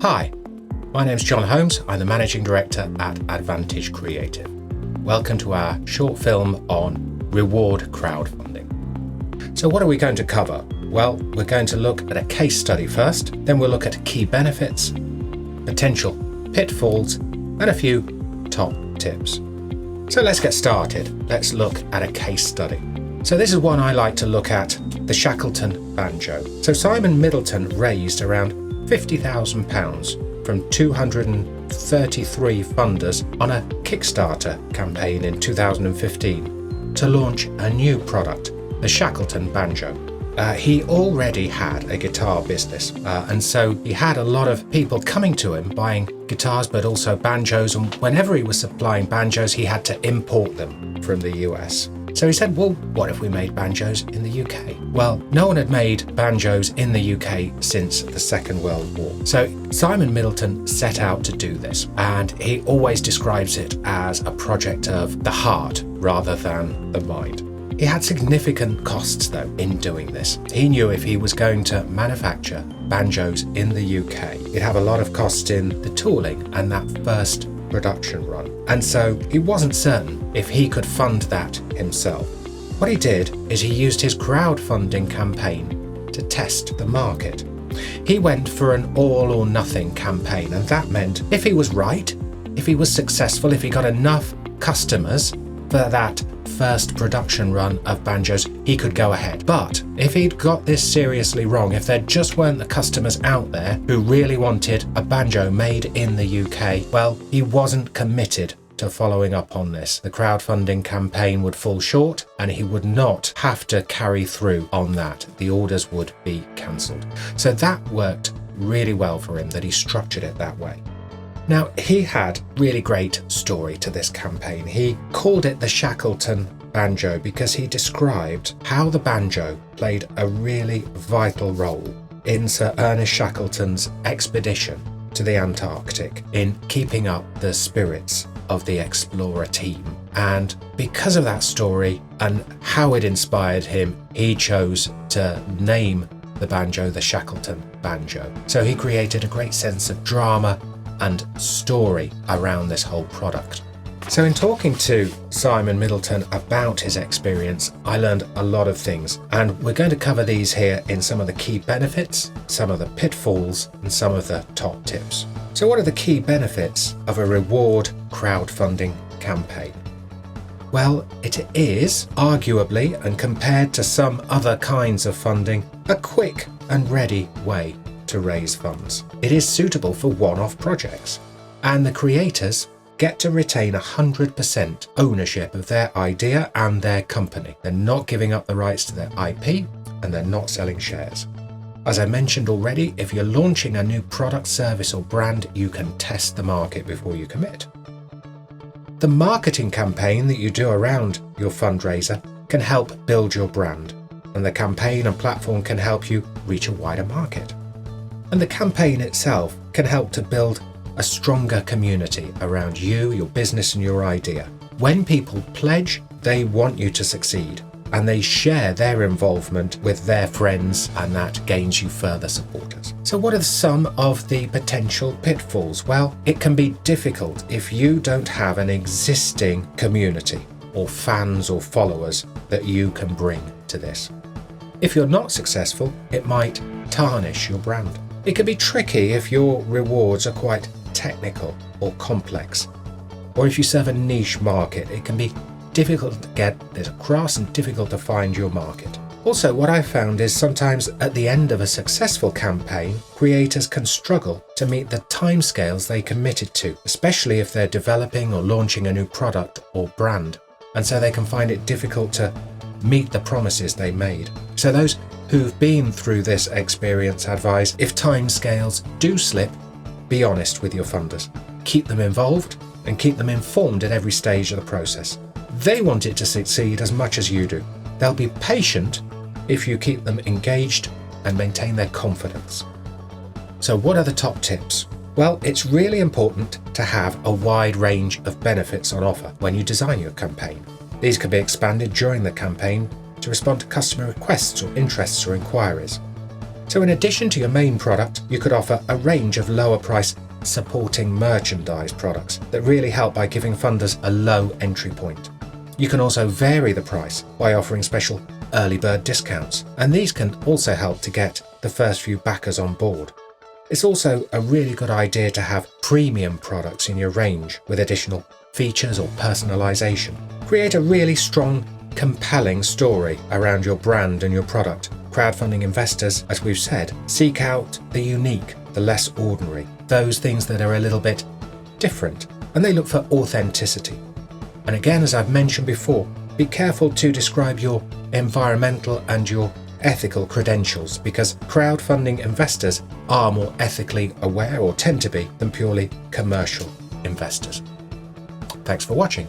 Hi, my name's John Holmes. I'm the Managing Director at Advantage Creative. Welcome to our short film on reward crowdfunding. So what are we going to cover? Well, we're going to look at a case study first, then we'll look at key benefits, potential pitfalls, and a few top tips. So let's get started. Let's look at a case study. So this is one I like to look at, the Shackleton banjo. So Simon Middleton raised around £50,000 from 233 funders on a Kickstarter campaign in 2015 to launch a new product, the Shackleton banjo. He already had a guitar business, and so he had a lot of people coming to him buying guitars but also banjos, and whenever he was supplying banjos he had to import them from the US. So he said, well, what if we made banjos in the UK? Well, no one had made banjos in the UK since the Second World War. So Simon Middleton set out to do this, and he always describes it as a project of the heart rather than the mind. He had significant costs, though, in doing this. He knew if he was going to manufacture banjos in the UK, he'd have a lot of costs in the tooling and that first production run. And so he wasn't certain if he could fund that himself. What he did is he used his crowdfunding campaign to test the market. He went for an all or nothing campaign, and that meant if he was right, if he was successful, if he got enough customers for that first production run of banjos, he could go ahead. But if he'd got this seriously wrong, if there just weren't the customers out there who really wanted a banjo made in the UK, well, he wasn't committed to following up on this. The crowdfunding campaign would fall short and he would not have to carry through on that. The orders would be cancelled. So that worked really well for him, that he structured it that way. Now, he had really great story to this campaign. He called it the Shackleton banjo because he described how the banjo played a really vital role in Sir Ernest Shackleton's expedition to the Antarctic in keeping up the spirits of the explorer team. And because of that story and how it inspired him, he chose to name the banjo the Shackleton banjo. So he created a great sense of drama and story around this whole product. So in talking to Simon Middleton about his experience, I learned a lot of things, and we're going to cover these here in some of the key benefits, some of the pitfalls, and some of the top tips. So what are the key benefits of a reward crowdfunding campaign? Well, it is arguably, and compared to some other kinds of funding, a quick and ready way to raise funds. It is suitable for one-off projects, and the creators get to retain 100% ownership of their idea and their company. They're not giving up the rights to their IP, and they're not selling shares. As I mentioned already, if you're launching a new product, service or brand, you can test the market before you commit. The marketing campaign that you do around your fundraiser can help build your brand, and the campaign and platform can help you reach a wider market. And the campaign itself can help to build a stronger community around you, your business and your idea. When people pledge, they want you to succeed, and they share their involvement with their friends, and that gains you further supporters. So what are some of the potential pitfalls? Well, it can be difficult if you don't have an existing community or fans or followers that you can bring to this. If you're not successful, it might tarnish your brand. It can be tricky if your rewards are quite technical or complex, or if you serve a niche market, it can be difficult to get this across and difficult to find your market. Also, what I found is sometimes at the end of a successful campaign, creators can struggle to meet the timescales they committed to, especially if they're developing or launching a new product or brand, and so they can find it difficult to meet the promises they made. So those who've been through this experience advise, if timescales do slip, be honest with your funders. Keep them involved and keep them informed at every stage of the process. They want it to succeed as much as you do. They'll be patient if you keep them engaged and maintain their confidence. So what are the top tips? Well, it's really important to have a wide range of benefits on offer when you design your campaign. These can be expanded during the campaign to respond to customer requests or interests or inquiries. So in addition to your main product, you could offer a range of lower price supporting merchandise products that really help by giving funders a low entry point. You can also vary the price by offering special early bird discounts, and these can also help to get the first few backers on board. It's also a really good idea to have premium products in your range with additional features or personalization. Create a really strong, compelling story around your brand and your product. Crowdfunding investors, as we've said, seek out the unique, the less ordinary, those things that are a little bit different, and they look for authenticity. And again, as I've mentioned before, be careful to describe your environmental and your ethical credentials, because crowdfunding investors are more ethically aware, or tend to be, than purely commercial investors. Thanks for watching.